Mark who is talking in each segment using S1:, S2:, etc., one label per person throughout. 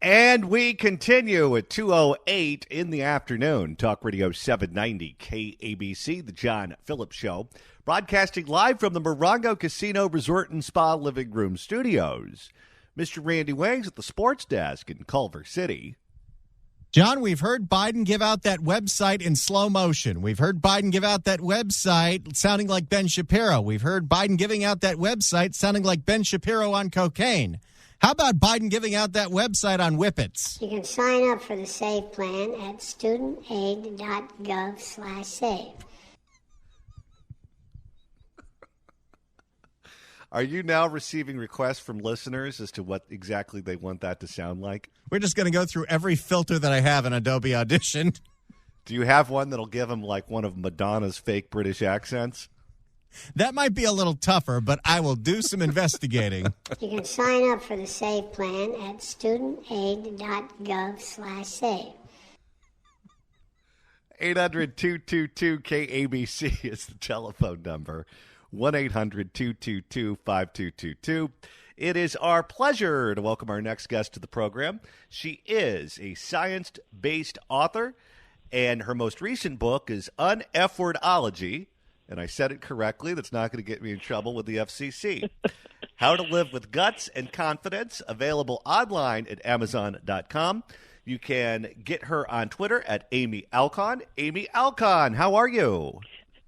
S1: And we continue at 2:08 in the afternoon. Talk Radio 790 KABC, the John Phillips Show, broadcasting live from the Morongo Casino Resort and Spa Living Room Studios. Mr. Randy Wangs at the sports desk in Culver City.
S2: John, we've heard Biden give out that website in slow motion. We've heard Biden give out that website sounding like Ben Shapiro. We've heard Biden giving out that website sounding like Ben Shapiro on cocaine. How about Biden giving out that website on whippets?
S3: You can sign up for the SAVE plan at studentaid.gov/save.
S1: Are you now receiving requests from listeners as to what exactly they want that to sound like?
S2: We're just going to go through every filter that I have in Adobe Audition.
S1: Do you have one that'll give them like one of Madonna's fake British accents?
S2: That might be a little tougher, but I will do some investigating.
S3: You can sign up for the SAVE plan at studentaid.gov/save.
S1: 800-222-KABC is the telephone number. 1-800-222-5222. It is our pleasure to welcome our next guest to the program. She is a science-based author, and her most recent book is Un-F-Wordology. And I said it correctly. That's not going to get me in trouble with the FCC. How to Live with Guts and Confidence, available online at Amazon.com. You can get her on Twitter at Amy Alkon. Amy Alkon, how are you?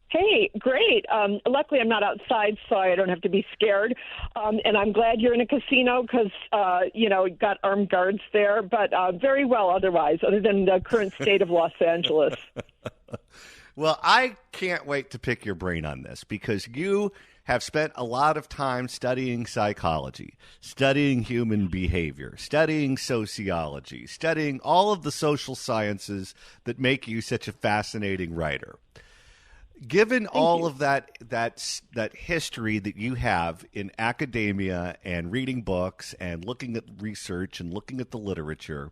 S4: Hey, great. Luckily, I'm not outside, so I don't have to be scared. And I'm glad you're in a casino because, got armed guards there. But very well otherwise, other than the current state of Los Angeles.
S1: Well, I can't wait to pick your brain on this because you have spent a lot of time studying psychology, studying human behavior, studying sociology, studying all of the social sciences that make you such a fascinating writer. Given all of that history that you have in academia and reading books and looking at research and looking at the literature,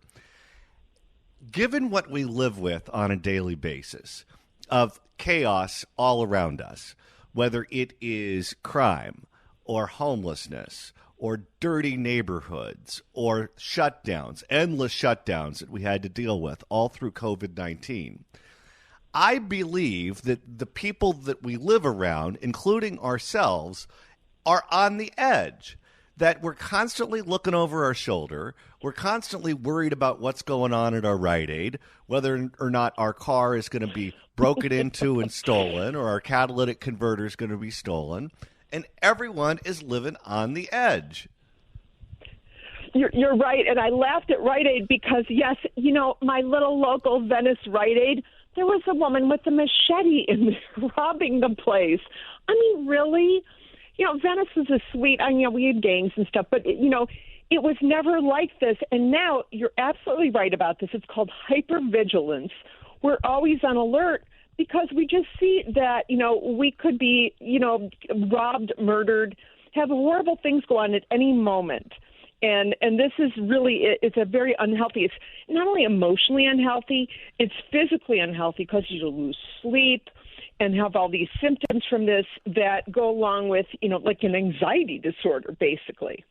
S1: given what we live with on a daily basis of chaos all around us, whether it is crime or homelessness or dirty neighborhoods or shutdowns, endless shutdowns that we had to deal with all through COVID-19, I believe that the people that we live around, including ourselves, are on the edge, that we're constantly looking over our shoulder. We're constantly worried about what's going on at our Rite Aid, whether or not our car is going to be broken into and stolen or our catalytic converter is going to be stolen. And everyone is living on the edge.
S4: You're right. And I laughed at Rite Aid because, yes, my little local Venice Rite Aid, there was a woman with a machete in there robbing the place. I mean, really? Venice is a sweet, we had gangs and stuff, but, it was never like this. And now you're absolutely right about this. It's called hypervigilance. We're always on alert because we just see that, we could be, robbed, murdered, have horrible things go on at any moment. And this is really, it's a very unhealthy, it's not only emotionally unhealthy, it's physically unhealthy because you lose sleep and have all these symptoms from this that go along with, like an anxiety disorder, basically.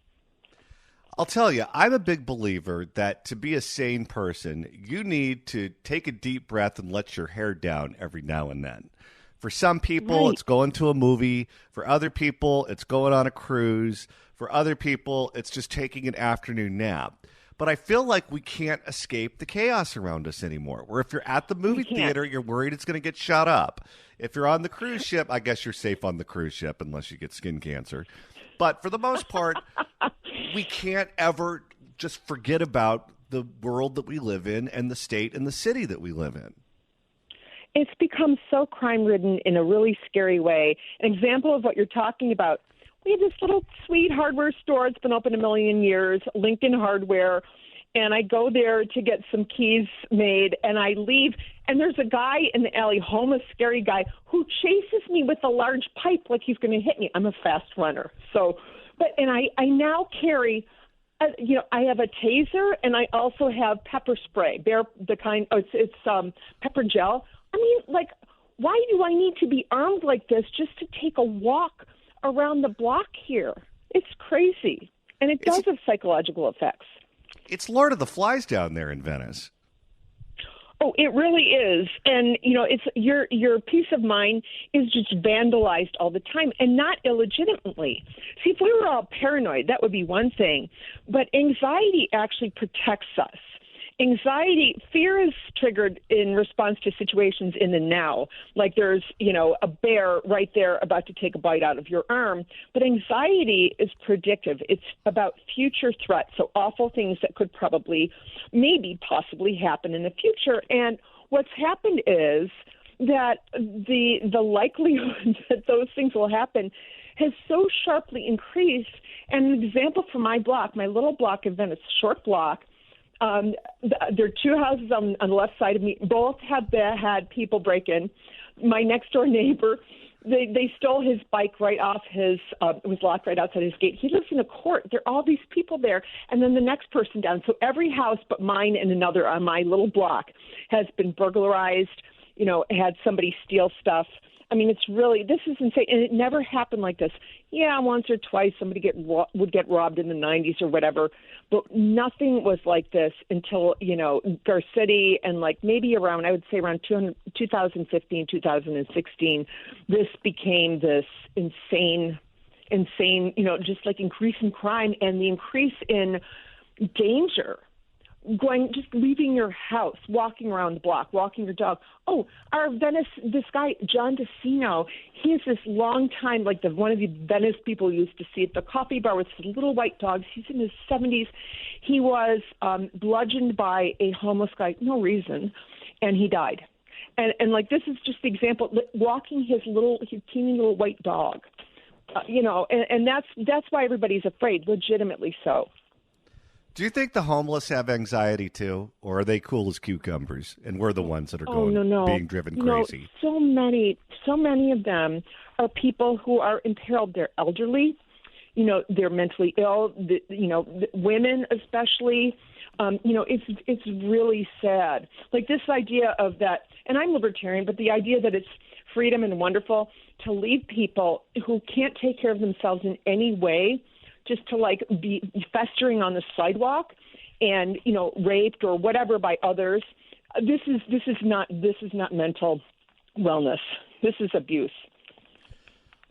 S1: I'll tell you, I'm a big believer that to be a sane person, you need to take a deep breath and let your hair down every now and then. For some people,
S4: Right.
S1: It's going to a movie. For other people, it's going on a cruise. For other people, it's just taking an afternoon nap. But I feel like we can't escape the chaos around us anymore. Where if you're at the movie theater, you're worried it's going to get shot up. If you're on the cruise ship, I guess you're safe on the cruise ship unless you get skin cancer. But for the most part, we can't ever just forget about the world that we live in and the state and the city that we live in.
S4: It's become so crime-ridden in a really scary way. An example of what you're talking about, we have this little sweet hardware store. It's been open a million years, Lincoln Hardware, and I go there to get some keys made, and I leave, and there's a guy in the alley, homeless, scary guy, who chases me with a large pipe like he's going to hit me. I'm a fast runner. And I now carry, I have a taser, and I also have pepper spray, it's pepper gel. I mean, like, why do I need to be armed like this just to take a walk around the block here? It's crazy. And it does have psychological effects.
S1: It's Lord of the Flies down there in Venice.
S4: Oh, it really is. And, it's your peace of mind is just vandalized all the time, and not illegitimately. See, if we were all paranoid, that would be one thing. But anxiety actually protects us. Fear is triggered in response to situations in the now, like there's, a bear right there about to take a bite out of your arm. But anxiety is predictive. It's about future threats, so awful things that could possibly happen in the future. And what's happened is that the likelihood that those things will happen has so sharply increased. And an example from my block, my little block in Venice, short block, there are two houses on the left side of me. Both have had people break in. My next door neighbor, they stole his bike right off his, it was locked right outside his gate. He lives in a court. There are all these people there. And then the next person down. So every house but mine and another on my little block has been burglarized, had somebody steal stuff. I mean, this is insane. And it never happened like this. Yeah, once or twice somebody would get robbed in the 90s or whatever, but nothing was like this until, Garcetti and maybe around 2015, 2016, this became this insane, just increase in crime and the increase in danger. Just leaving your house, walking around the block, walking your dog. Oh, this guy, John DeCino, he is this long time, one of the Venice people used to see at the coffee bar with his little white dogs. He's in his 70s. He was bludgeoned by a homeless guy, no reason, and he died. And this is just the example, walking his teeny little white dog, and that's why everybody's afraid, legitimately so.
S1: Do you think the homeless have anxiety too, or are they cool as cucumbers, and we're the ones that are being driven crazy?
S4: So many of them are people who are imperiled. They're elderly, they're mentally ill. Women especially. It's really sad. This idea of that, and I'm libertarian, but the idea that it's freedom and wonderful to leave people who can't take care of themselves in any way, just to be festering on the sidewalk and raped or whatever by others. This is not mental wellness. This is abuse.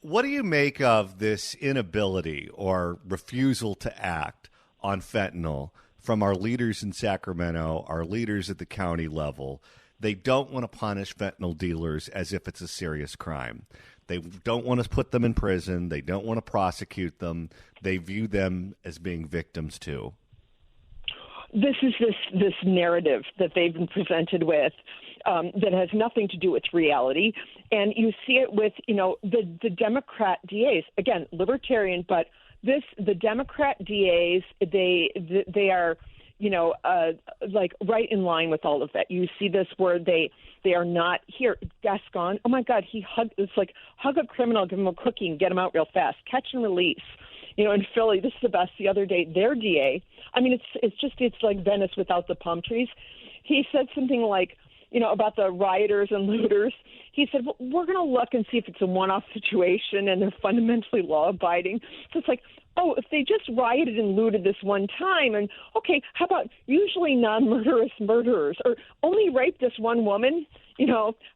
S1: What do you make of this inability or refusal to act on fentanyl from our leaders in Sacramento, our leaders at the county level? They don't want to punish fentanyl dealers as if it's a serious crime. They don't want to put them in prison. They don't want to prosecute them. They view them as being victims too.
S4: This is this narrative that they've been presented with that has nothing to do with reality. And you see it with, the Democrat DAs, again, libertarian, but the Democrat DAs, they are, right in line with all of that. You see this where they are not here. Gascon, oh my God, hug a criminal, give him a cookie and get him out real fast. Catch and release. In Philly, this is the best. The other day, their DA, I mean, it's like Venice without the palm trees. He said something about the rioters and looters. He said, well, we're going to look and see if it's a one-off situation and they're fundamentally law-abiding. So it's if they just rioted and looted this one time, and okay, how about usually non-murderous murderers, or only rape this one woman,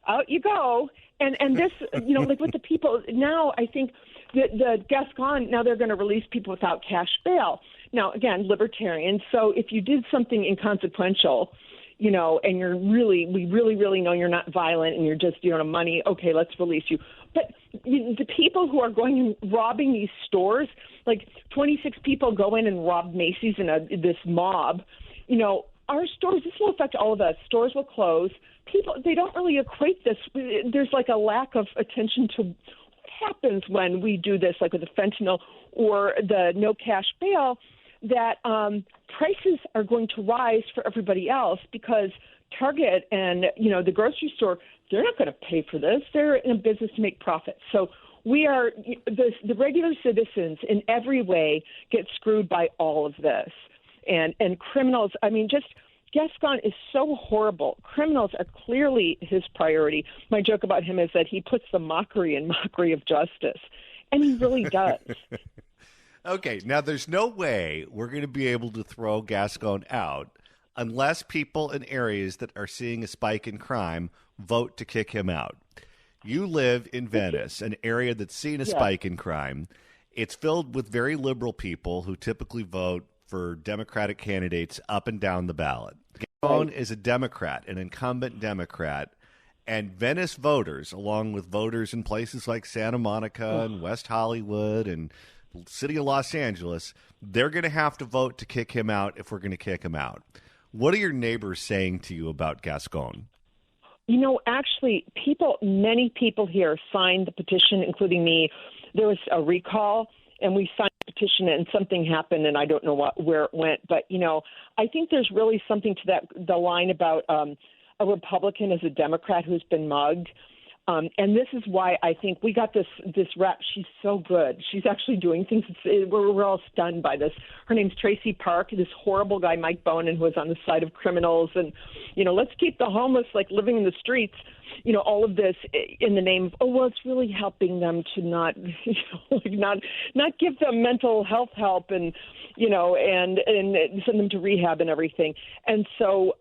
S4: out you go. And this, with the people now, I think the Gascon, now they're going to release people without cash bail. Now, again, libertarian. So if you did something inconsequential, and we really know you're not violent and you're just, money, okay, let's release you. But the people who are going and robbing these stores, 26 people go in and rob Macy's in this mob, our stores, this will affect all of us. Stores will close. People, they don't really equate this. There's a lack of attention to what happens when we do this, with the fentanyl or the no cash bail, that prices are going to rise for everybody else because Target and, the grocery store, they're not going to pay for this. They're in a business to make profit. So we are, the regular citizens in every way get screwed by all of this. And criminals, Gascon is so horrible. Criminals are clearly his priority. My joke about him is that he puts the mockery in mockery of justice. And he really does.
S1: Okay, now there's no way we're going to be able to throw Gascon out unless people in areas that are seeing a spike in crime vote to kick him out. You live in Venice, an area that's seen a spike in crime. It's filled with very liberal people who typically vote for Democratic candidates up and down the ballot. Gascon is a Democrat, an incumbent Democrat, and Venice voters, along with voters in places like Santa Monica and West Hollywood and city of Los Angeles, they're going to have to vote to kick him out if we're going to kick him out. What are your neighbors saying to you about Gascon?
S4: You know, actually, many people here signed the petition, including me. There was a recall, and we signed the petition, and something happened, and I don't know where it went. But, you know, I think there's really something to the line about a Republican as a Democrat who's been mugged. And this is why I think we got this rep. She's so good. She's actually doing things. We're all stunned by this. Her name's Tracy Park, this horrible guy, Mike Bonin, who was on the side of criminals. And, you know, let's keep the homeless, like, living in the streets. You know, all of this in the name of, it's really helping them to not, not give them mental health help and, you know, and send them to rehab and everything. And so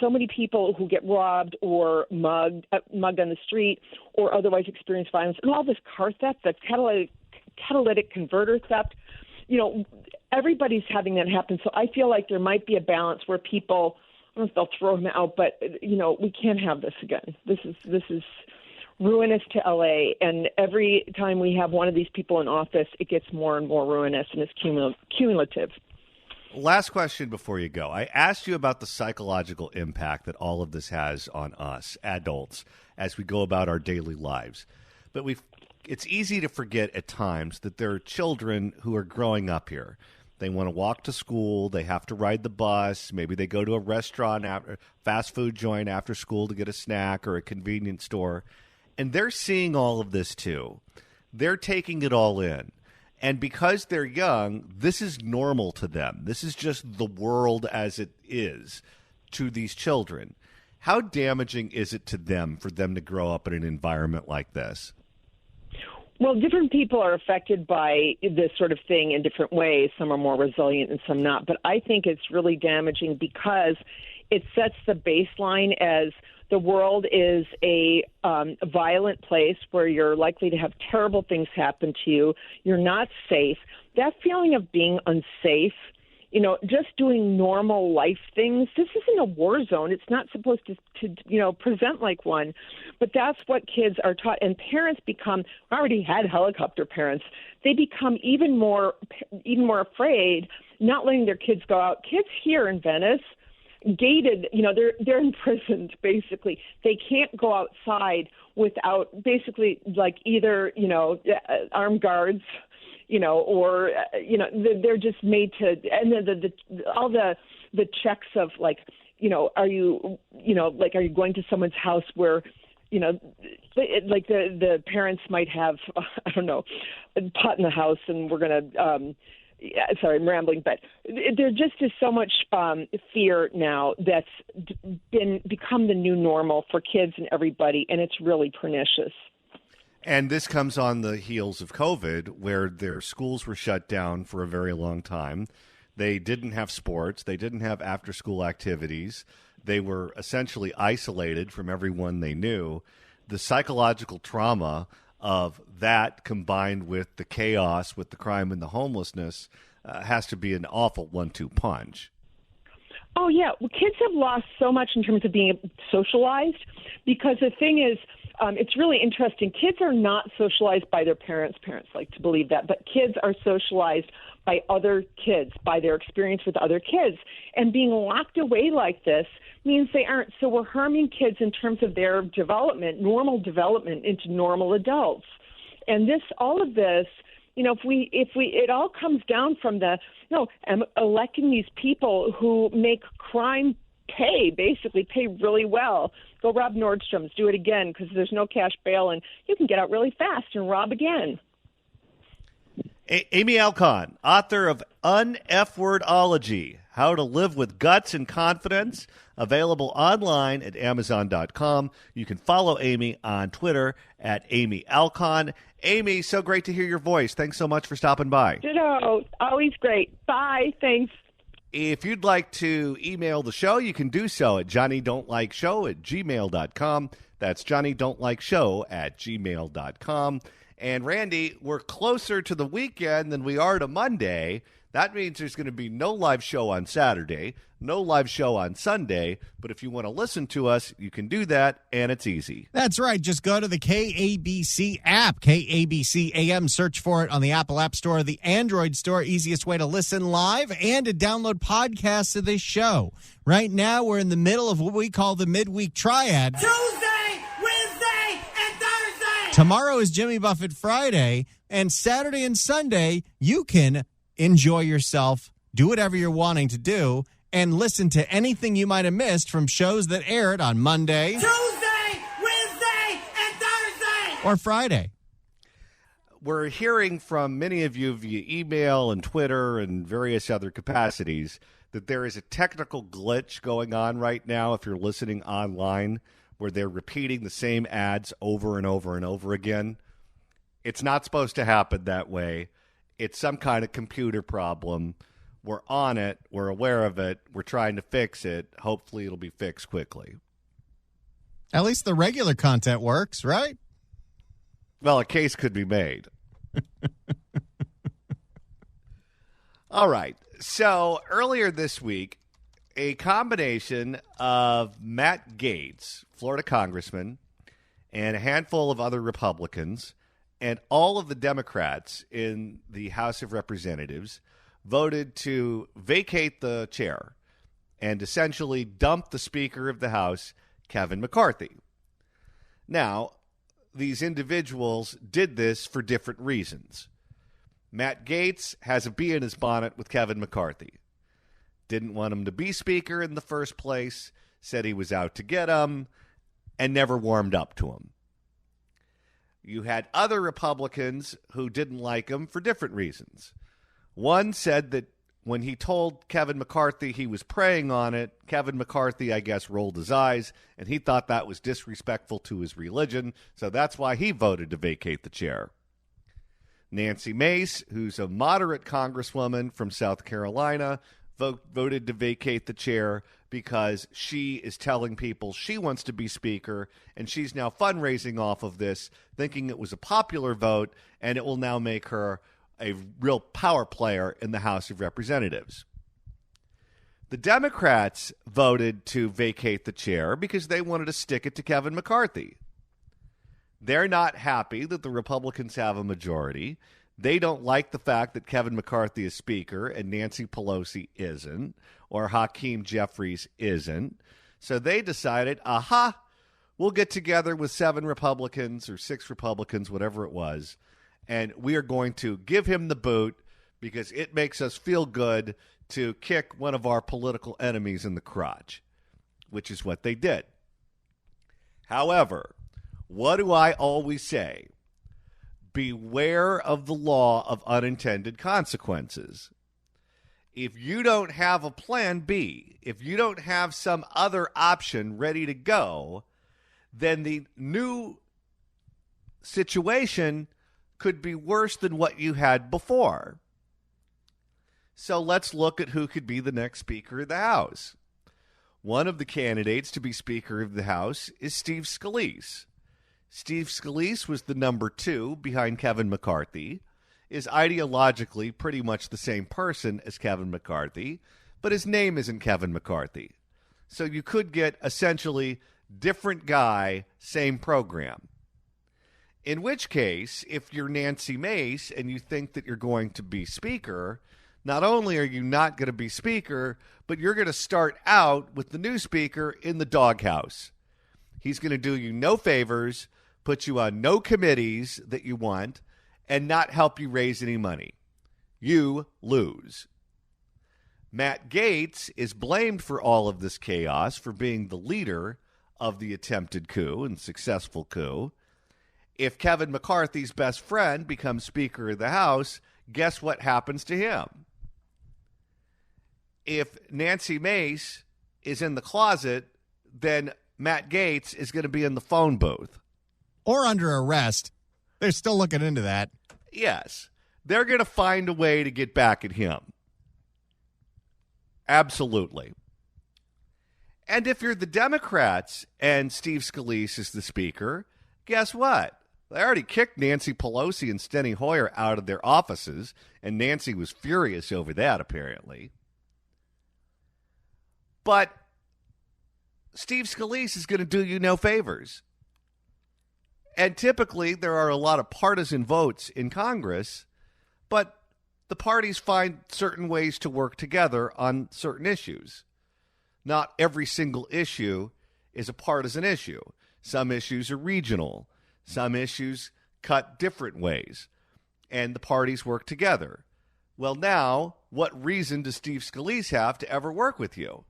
S4: so many people who get robbed or mugged on the street or otherwise experience violence, and all this car theft, that catalytic converter theft, you know, everybody's having that happen. So I feel like there might be a balance where people, I don't know if they'll throw him out, but, you know, we can't have this again. This is ruinous to L.A., and every time we have one of these people in office, it gets more and more ruinous, and it's cumulative.
S1: Last question before you go. I asked you about the psychological impact that all of this has on us, adults, as we go about our daily lives. But it's easy to forget at times that there are children who are growing up here. They want to walk to school. They have to ride the bus. Maybe they go to a restaurant, fast food joint after school to get a snack or a convenience store. And they're seeing all of this too. They're taking it all in. And because they're young, this is normal to them. This is just the world as it is to these children. How damaging is it to them for them to grow up in an environment like this?
S4: Well, different people are affected by this sort of thing in different ways. Some are more resilient and some not. But I think it's really damaging because it sets the baseline as the world is a violent place where you're likely to have terrible things happen to you. You're not safe. That feeling of being unsafe, you know, just doing normal life things. This isn't a war zone. It's not supposed to you know, present like one. But that's what kids are taught. And parents become, already had helicopter parents, they become even more afraid, not letting their kids go out. Kids here in Venice, gated, you know, they're imprisoned, basically. They can't go outside without basically like either, you know, armed guards, you know, or, you know, they're just made to, and then all the checks of like, you know, are you going to someone's house where, you know, like the parents might have, I don't know, a pot in the house and we're going to, sorry, I'm rambling, but there just is so much fear now that's become the new normal for kids and everybody, and it's really pernicious.
S1: And this comes on the heels of COVID, where their schools were shut down for a very long time. They didn't have sports. They didn't have after-school activities. They were essentially isolated from everyone they knew. The psychological trauma of that combined with the chaos, with the crime and the homelessness, has to be an awful 1-2 punch.
S4: Oh, yeah. Well, kids have lost so much in terms of being socialized because the thing is, it's really interesting. Kids are not socialized by their parents. Parents like to believe that. But kids are socialized by other kids, by their experience with other kids. And being locked away like this means they aren't. So we're harming kids in terms of their development, normal development into normal adults. And all of this, you know, it all comes down from electing these people who make crime basically pay really well. Go rob Nordstrom's, do it again because there's no cash bail and you can get out really fast and rob again.
S1: Amy Alkon, author of Un-F-Wordology, How to Live with Guts and Confidence, available online at Amazon.com. You can follow Amy on Twitter at Amy Alkon. Amy, so great to hear your voice. Thanks so much for stopping by.
S4: Ditto. Always great. Bye. Thanks.
S1: If you'd like to email the show, you can do so at johnnydon'tlikeshow@gmail.com. That's johnnydon'tlikeshow@gmail.com. And Randy, we're closer to the weekend than we are to Monday. That means there's going to be no live show on Saturday, no live show on Sunday. But if you want to listen to us, you can do that, and it's easy.
S2: That's right. Just go to the KABC app, KABC AM. Search for it on the Apple App Store or the Android Store. Easiest way to listen live and to download podcasts of this show. Right now, we're in the middle of what we call the midweek triad.
S5: Tuesday, Wednesday, and Thursday.
S2: Tomorrow is Jimmy Buffett Friday, and Saturday and Sunday, you can enjoy yourself, do whatever you're wanting to do, and listen to anything you might have missed from shows that aired on Monday,
S5: Tuesday, Wednesday, and Thursday.
S2: or Friday.
S1: We're hearing from many of you via email and Twitter and various other capacities that there is a technical glitch going on right now if you're listening online where they're repeating the same ads over and over and over again. It's not supposed to happen that way. It's some kind of computer problem. We're on it. We're aware of it. We're trying to fix it. Hopefully it'll be fixed quickly.
S2: At least the regular content works, right?
S1: Well, a case could be made. All right. So earlier this week, a combination of Matt Gaetz, Florida congressman, and a handful of other Republicans, and all of the Democrats in the House of Representatives voted to vacate the chair and essentially dump the Speaker of the House, Kevin McCarthy. Now, these individuals did this for different reasons. Matt Gaetz has a bee in his bonnet with Kevin McCarthy. Didn't want him to be Speaker in the first place, said he was out to get him, and never warmed up to him. You had other Republicans who didn't like him for different reasons. One said that when he told Kevin McCarthy he was preying on it, Kevin McCarthy, I guess, rolled his eyes, and he thought that was disrespectful to his religion, so that's why he voted to vacate the chair. Nancy Mace, who's a moderate congresswoman from South Carolina, voted to vacate the chair because she is telling people she wants to be Speaker, and she's now fundraising off of this, thinking it was a popular vote, and it will now make her a real power player in the House of Representatives. The Democrats voted to vacate the chair because they wanted to stick it to Kevin McCarthy. They're not happy that the Republicans have a majority. They don't like the fact that Kevin McCarthy is Speaker and Nancy Pelosi isn't, or Hakeem Jeffries isn't. So they decided, we'll get together with 7 Republicans or 6 Republicans, whatever it was, and we are going to give him the boot because it makes us feel good to kick one of our political enemies in the crotch, which is what they did. However, what do I always say? Beware of the law of unintended consequences. If you don't have a plan B, if you don't have some other option ready to go, then the new situation could be worse than what you had before. So let's look at who could be the next Speaker of the House. One of the candidates to be Speaker of the House is Steve Scalise. Steve Scalise was the number 2 behind Kevin McCarthy, is ideologically pretty much the same person as Kevin McCarthy, but his name isn't Kevin McCarthy. So you could get essentially different guy, same program. In which case, if you're Nancy Mace and you think that you're going to be Speaker, not only are you not going to be Speaker, but you're going to start out with the new Speaker in the doghouse. He's going to do you no favors, put you on no committees that you want, and not help you raise any money. You lose. Matt Gaetz is blamed for all of this chaos for being the leader of the attempted coup and successful coup. If Kevin McCarthy's best friend becomes Speaker of the House, guess what happens to him? If Nancy Mace is in the closet, then Matt Gaetz is going to be in the phone booth.
S2: Or under arrest. They're still looking into that.
S1: Yes. They're going to find a way to get back at him. Absolutely. And if you're the Democrats and Steve Scalise is the speaker, guess what? They already kicked Nancy Pelosi and Steny Hoyer out of their offices, and Nancy was furious over that, apparently. But Steve Scalise is going to do you no favors. And typically, there are a lot of partisan votes in Congress, but the parties find certain ways to work together on certain issues. Not every single issue is a partisan issue. Some issues are regional. Some issues cut different ways. And the parties work together. Well, now, what reason does Steve Scalise have to ever work with you?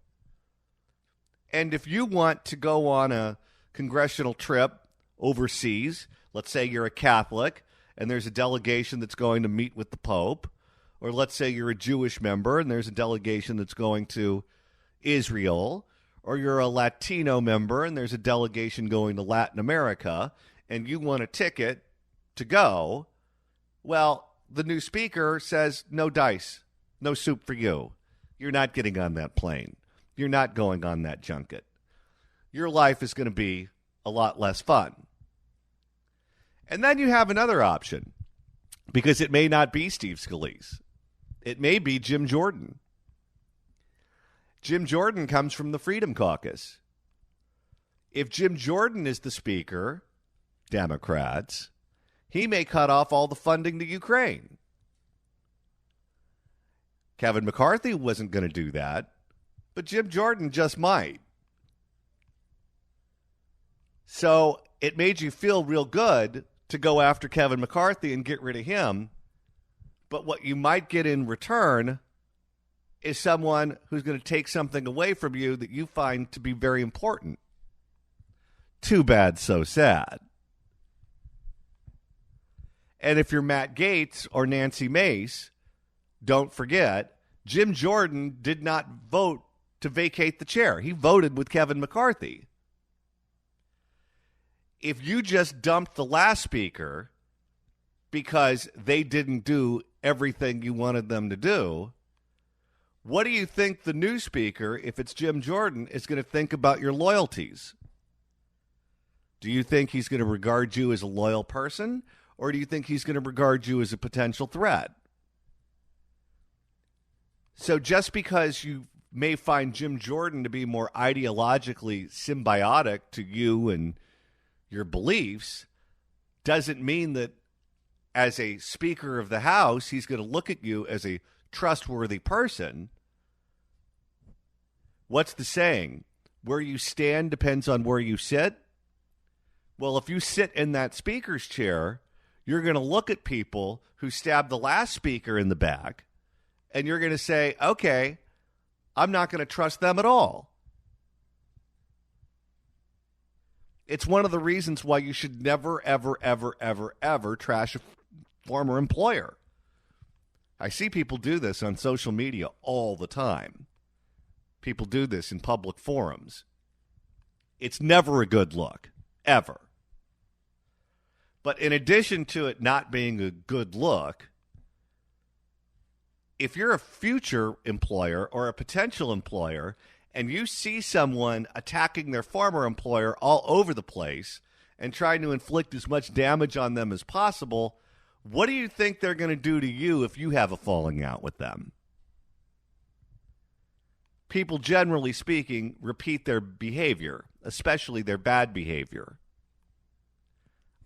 S1: And if you want to go on a congressional trip overseas, let's say you're a Catholic and there's a delegation that's going to meet with the Pope, or let's say you're a Jewish member and there's a delegation that's going to Israel, or you're a Latino member and there's a delegation going to Latin America, and you want a ticket to go, well, the new speaker says, no dice, no soup for you. You're not getting on that plane. You're not going on that junket. Your life is going to be a lot less fun. And then you have another option, because it may not be Steve Scalise. It may be Jim Jordan. Jim Jordan comes from the Freedom Caucus. If Jim Jordan is the speaker, Democrats, he may cut off all the funding to Ukraine. Kevin McCarthy wasn't going to do that, but Jim Jordan just might. So it made you feel real good to go after Kevin McCarthy and get rid of him. But what you might get in return is someone who's going to take something away from you that you find to be very important. Too bad, so sad. And if you're Matt Gaetz or Nancy Mace, don't forget, Jim Jordan did not vote to vacate the chair. He voted with Kevin McCarthy. If you just dumped the last speaker because they didn't do everything you wanted them to do, what do you think the new speaker, if it's Jim Jordan, is going to think about your loyalties? Do you think he's going to regard you as a loyal person, or do you think he's going to regard you as a potential threat? So just because you may find Jim Jordan to be more ideologically symbiotic to you and your beliefs doesn't mean that as a Speaker of the House, he's going to look at you as a trustworthy person. What's the saying? Where you stand depends on where you sit. Well, if you sit in that speaker's chair, you're going to look at people who stabbed the last speaker in the back, and you're going to say, okay, I'm not going to trust them at all. It's one of the reasons why you should never, ever, ever, ever, ever trash a former employer. I see people do this on social media all the time. People do this in public forums. It's never a good look, ever. But in addition to it not being a good look, if you're a future employer or a potential employer and you see someone attacking their former employer all over the place and trying to inflict as much damage on them as possible, what do you think they're going to do to you if you have a falling out with them? People, generally speaking, repeat their behavior, especially their bad behavior.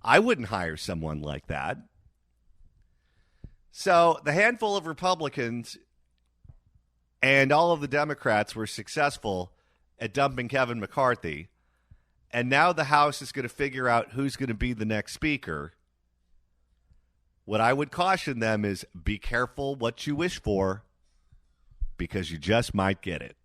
S1: I wouldn't hire someone like that. So the handful of Republicans and all of the Democrats were successful at dumping Kevin McCarthy, and now the House is going to figure out who's going to be the next speaker. What I would caution them is be careful what you wish for, because you just might get it.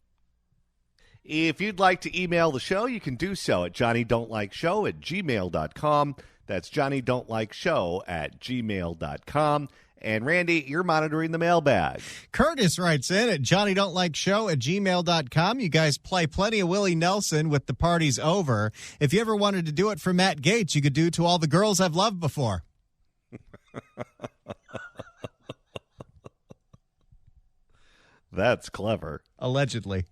S1: If you'd like to email the show, you can do so at johnnydon'tlikeshow@gmail.com. That's johnnydon'tlikeshow@gmail.com. And Randy, you're monitoring the mailbag.
S2: Curtis writes in at johnnydon'tlikeshow@gmail.com. You guys play plenty of Willie Nelson with the party's over. If you ever wanted to do it for Matt Gaetz, you could do To All the Girls I've Loved Before.
S1: That's clever.
S2: Allegedly.